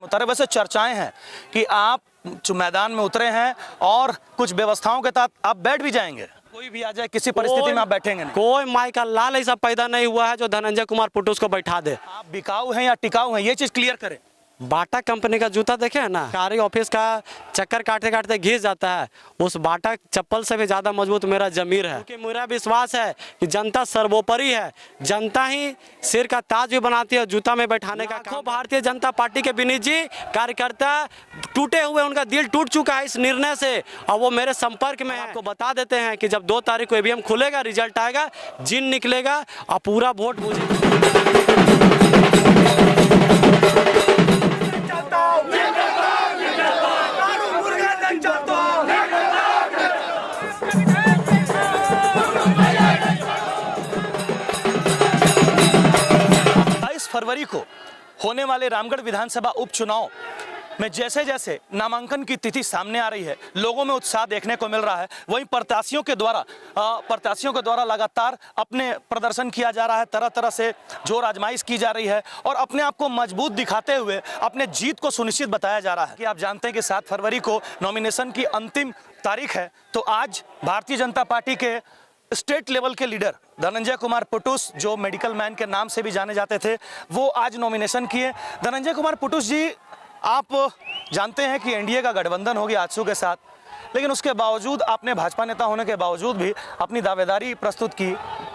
मुतारे वैसे चर्चाएं हैं कि आप जो मैदान में उतरे हैं और कुछ व्यवस्थाओं के तहत आप बैठ भी जाएंगे, कोई भी आ जाए किसी परिस्थिति में आप बैठेंगे नहीं। कोई माई का लाल ऐसा पैदा नहीं हुआ है जो धनंजय कुमार पुटुस को बैठा दे। आप बिकाऊ हैं या टिकाऊ हैं, ये चीज क्लियर करें। बाटा कंपनी का जूता देखे है ना, कारी ऑफिस का चक्कर काटते काटते घिस जाता है, उस बाटा चप्पल से भी ज्यादा मजबूत मेरा जमीर है। क्योंकि मेरा विश्वास है कि जनता सर्वोपरि है, जनता ही सिर का ताज भी बनाती है जूता में बैठाने का काम। भारतीय जनता पार्टी के विनीत जी कार्यकर्ता टूटे हुए, उनका दिल टूट चुका है इस निर्णय से, और वो मेरे संपर्क में है। आपको बता देते हैं कि जब 2 तारीख को ईवीएम खुलेगा, रिजल्ट आएगा, जिन निकलेगा और पूरा वोट मुझे। फरवरी को होने वाले रामगढ़ विधानसभा उपचुनाव में जैसे जैसे नामांकन की तिथि सामने आ रही है, लोगों में उत्साह देखने को मिल रहा है। वहीं प्रत्याशियों के द्वारा लगातार अपने प्रदर्शन किया जा रहा है, तरह तरह से जोर आजमाइश की जा रही है और अपने आप को मजबूत दिखाते हुए अपने जीत को सुनिश्चित बताया जा रहा है। कि आप जानते हैं कि 7 फरवरी को नॉमिनेशन की अंतिम तारीख है, तो आज भारतीय जनता पार्टी के स्टेट लेवल के लीडर धनंजय कुमार पुटुस, जो मेडिकल मैन के नाम से भी जाने जाते थे, वो आज नॉमिनेशन किए। धनंजय कुमार पुटुस जी, आप जानते हैं कि एनडीए का गठबंधन हो गया आजसू के साथ, लेकिन उसके बावजूद आपने भाजपा नेता होने के बावजूद भी अपनी दावेदारी प्रस्तुत की,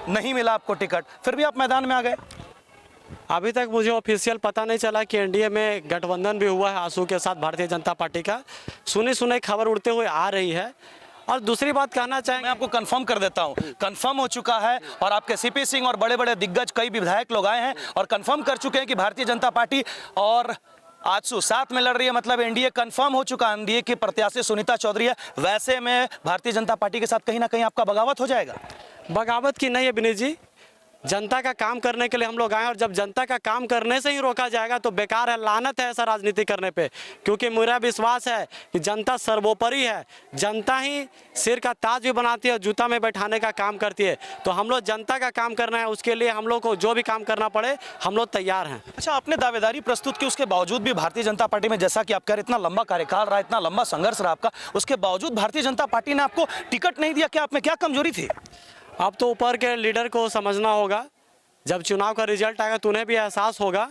नहीं मिला आपको टिकट, फिर भी आप मैदान में आ गए। अभी तक मुझे ऑफिशियल पता नहीं चला कि एनडीए में गठबंधन भी हुआ है आजसू के साथ भारतीय जनता पार्टी का। सुनी सुनाई खबर उड़ते हुए आ रही है। और दूसरी बात कहना चाहेंगे, मैं आपको कंफर्म कर देता हूं, कंफर्म हो चुका है और आपके सीपी सिंह और बड़े बड़े दिग्गज कई विधायक लोग आए हैं और कंफर्म कर चुके हैं कि भारतीय जनता पार्टी और आजसू साथ में लड़ रही है। मतलब एनडीए कंफर्म हो चुका, एनडीए की प्रत्याशी सुनीता चौधरी है। वैसे में भारतीय जनता पार्टी के साथ कहीं ना कहीं आपका बगावत हो जाएगा। बगावत की नहीं है विनीत जी, जनता का काम करने के लिए हम लोग आए, और जब जनता का काम करने से ही रोका जाएगा तो बेकार है, लानत है ऐसा राजनीति करने पे। क्योंकि मेरा विश्वास है कि जनता सर्वोपरि है, जनता ही सिर का ताज भी बनाती है, जूता में बैठाने का काम करती है। तो हम लोग जनता का काम करना है, उसके लिए हम लोग को जो भी काम करना पड़े हम लोग तैयार हैं। अच्छा, आपने दावेदारी प्रस्तुत की, उसके बावजूद भी भारतीय जनता पार्टी में, जैसा कि आप कह रहे, इतना लंबा कार्यकाल रहा, इतना लंबा संघर्ष रहा आपका, उसके बावजूद भारतीय जनता पार्टी ने आपको टिकट नहीं दिया। क्या आप में क्या कमजोरी थी? अब तो ऊपर के लीडर को समझना होगा, जब चुनाव का रिजल्ट आएगा तो उन्हें भी एहसास होगा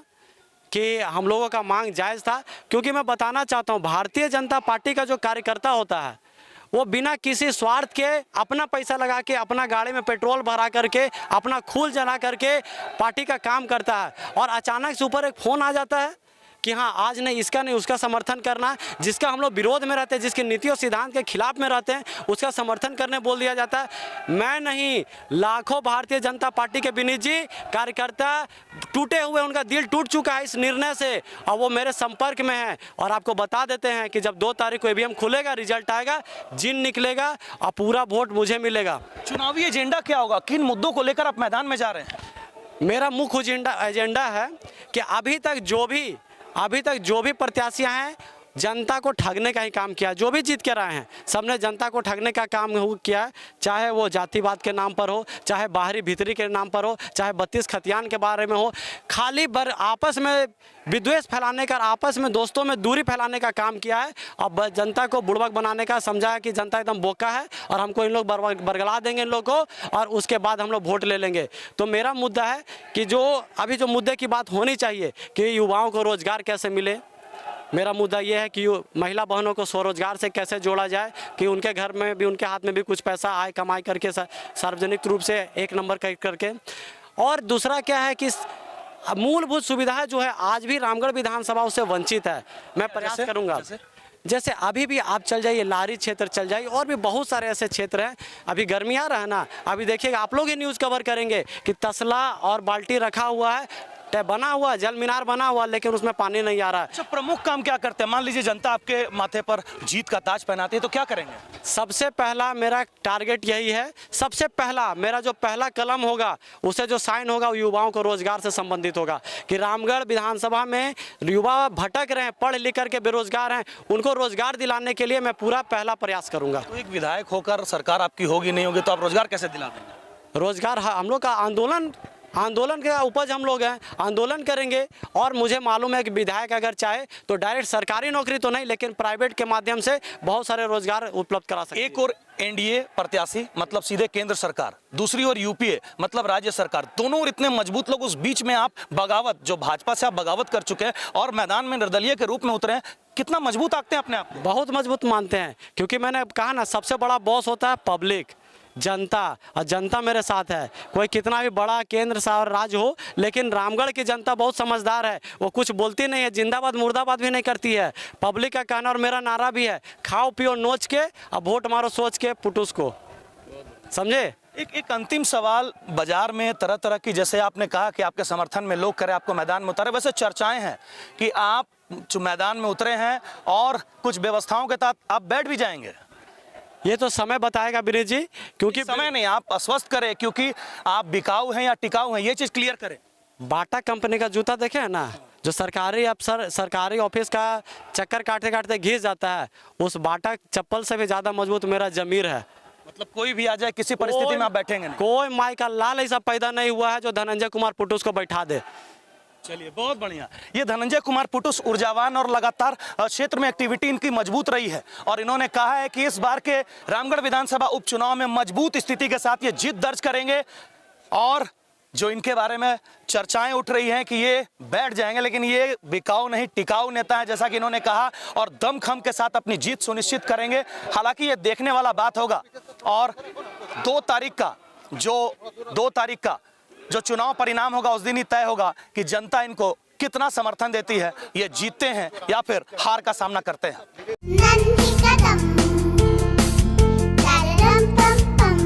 कि हम लोगों का मांग जायज़ था। क्योंकि मैं बताना चाहता हूं, भारतीय जनता पार्टी का जो कार्यकर्ता होता है वो बिना किसी स्वार्थ के अपना पैसा लगा के, अपना गाड़ी में पेट्रोल भरा करके, अपना खून जला करके पार्टी का काम करता है। और अचानक से ऊपर एक फ़ोन आ जाता है कि हाँ, आज नहीं इसका नहीं उसका समर्थन करना है, जिसका हम लोग विरोध में रहते हैं, जिसके नीति और सिद्धांत के खिलाफ में रहते हैं, उसका समर्थन करने बोल दिया जाता है। मैं नहीं, लाखों भारतीय जनता पार्टी के विनीत जी कार्यकर्ता टूटे हुए, उनका दिल टूट चुका है इस निर्णय से, और वो मेरे संपर्क में है। और आपको बता देते हैं कि जब 2 तारीख को ईवीएम खुलेगा, रिजल्ट आएगा, जिन निकलेगा और पूरा वोट मुझे मिलेगा। चुनावी एजेंडा क्या होगा? किन मुद्दों को लेकर आप मैदान में जा रहे हैं? मेरा मुख्य एजेंडा है कि अभी तक जो भी प्रत्याशियां हैं, जनता को ठगने का ही काम किया। जो भी जीत के रहे हैं, सबने जनता को ठगने का काम किया, चाहे वो जातिवाद के नाम पर हो, चाहे बाहरी भीतरी के नाम पर हो, चाहे 32 खतियान के बारे में हो। खाली आपस में विद्वेष फैलाने का, आपस में दोस्तों में दूरी फैलाने का काम किया है। अब जनता को बुड़बक बनाने का समझाया कि जनता एकदम बोका है और हमको इन लोग बरगला देंगे इन लोग को, और उसके बाद हम लोग वोट ले लेंगे। तो मेरा मुद्दा है कि जो मुद्दे की बात होनी चाहिए कि युवाओं को रोजगार कैसे मिले। मेरा मुद्दा ये है कि महिला बहनों को स्वरोजगार से कैसे जोड़ा जाए, कि उनके घर में भी, उनके हाथ में भी कुछ पैसा आए, कमाई करके सार्वजनिक रूप से 1 नंबर करके। और दूसरा क्या है कि मूलभूत सुविधाएं जो है आज भी रामगढ़ विधानसभा उससे वंचित है। मैं प्रयास करूंगा, जैसे अभी भी आप चल जाइए, लारी क्षेत्र चल जाइए, और भी बहुत सारे ऐसे क्षेत्र हैं। अभी गर्मी आ रहा है ना, अभी देखिएगा, आप लोग ही न्यूज़ कवर करेंगे कि तसला और बाल्टी रखा हुआ है, बना हुआ जल मीनार बना हुआ, लेकिन उसमें पानी नहीं आ रहा है। अच्छा, प्रमुख काम क्या करते हैं? मान लीजिए जनता आपके माथे पर जीत का ताज पहनाती है, तो क्या करेंगे? सबसे पहला मेरा टारगेट यही है, सबसे पहला मेरा जो पहला कलम होगा, उसे जो साइन होगा, वो युवाओं को रोजगार से संबंधित होगा। कि रामगढ़ विधानसभा में युवा भटक रहे हैं, पढ़ लिख करके बेरोजगार हैं, उनको रोजगार दिलाने के लिए मैं पूरा पहला प्रयास करूंगा। तो एक विधायक होकर सरकार आपकी होगी नहीं होगी, तो आप रोजगार कैसे दिला देंगे? रोजगार हम लोग का आंदोलन का उपज हम लोग हैं, आंदोलन करेंगे। और मुझे मालूम है कि विधायक अगर चाहे तो डायरेक्ट सरकारी नौकरी तो नहीं, लेकिन प्राइवेट के माध्यम से बहुत सारे रोजगार उपलब्ध करा सकते हैं। एक और एनडीए प्रत्याशी मतलब सीधे केंद्र सरकार, दूसरी ओर यूपीए मतलब राज्य सरकार, दोनों ओर इतने मजबूत लोग, उस बीच में आप बगावत, जो भाजपा से आप बगावत कर चुके हैं और मैदान में निर्दलीय के रूप में उतरे हैं, कितना मजबूत आंकते हैं अपने आप को? बहुत मजबूत मानते हैं, क्योंकि मैंने कहा ना, सबसे बड़ा बॉस होता है पब्लिक, जनता, और जनता मेरे साथ है। कोई कितना भी बड़ा केंद्र सा राज्य हो, लेकिन रामगढ़ की जनता बहुत समझदार है, वो कुछ बोलती नहीं है, जिंदाबाद मुर्दाबाद भी नहीं करती है। पब्लिक का कहना और मेरा नारा भी है, खाओ पियो नोच के, अब वोट मारो सोच के पुटुस को, समझे। एक अंतिम सवाल, बाजार में तरह तरह की, जैसे आपने कहा कि आपके समर्थन में लोग करें, आपको मैदान में उतारे, वैसे चर्चाएं हैं कि आप जो मैदान में उतरे हैं और कुछ व्यवस्थाओं के तहत आप बैठ भी जाएंगे। ये तो समय बताएगा विनीत जी, क्योंकि समय नहीं, आप आश्वस्त करें, क्योंकि आप बिकाऊ हैं या टिकाऊ हैं, ये चीज क्लियर करें। बाटा कंपनी का जूता देखे है ना, जो सरकारी अफसर सरकारी ऑफिस का चक्कर काटते काटते घिस जाता है, उस बाटा चप्पल से भी ज्यादा मजबूत मेरा जमीर है। मतलब कोई भी आ जाए, किसी परिस्थिति में आप बैठेंगे नहीं। कोई माई का लाल ऐसा पैदा नहीं हुआ है जो धनंजय कुमार पुटुस को बैठा दे। चलिए, बहुत बढ़िया। ये धनंजय कुमार पुटुस ऊर्जावान और लगातार क्षेत्र में एक्टिविटी इनकी मजबूत रही है, और इन्होंने कहा है कि इस बार के रामगढ़ विधानसभा उपचुनाव में मजबूत स्थिति के साथ ये जीत दर्ज करेंगे। और जो इनके बारे में चर्चाएं उठ रही हैं कि ये बैठ जाएंगे, लेकिन ये बिकाऊ नहीं टिकाऊ नेता है, जैसा कि इन्होंने कहा, और दमखम के साथ अपनी जीत सुनिश्चित करेंगे। हालांकि ये देखने वाला बात होगा, और 2 तारीख का जो चुनाव परिणाम होगा उस दिन ही तय होगा कि जनता इनको कितना समर्थन देती है, ये जीतते हैं या फिर हार का सामना करते हैं। नन्ही कदम, तररम पम पम।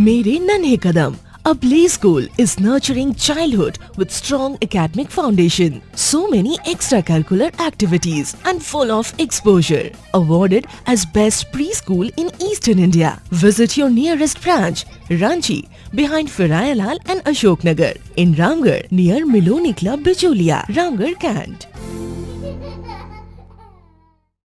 मेरे नन्हे कदम, a play school is nurturing childhood with strong academic foundation. So many extracurricular activities and full of exposure. Awarded as best preschool in Eastern India. Visit your nearest branch, Ranchi, behind Firayalal and Ashok Nagar. In Ramgarh, near Miloni Club, Bicholia, Ramgarh, Kant.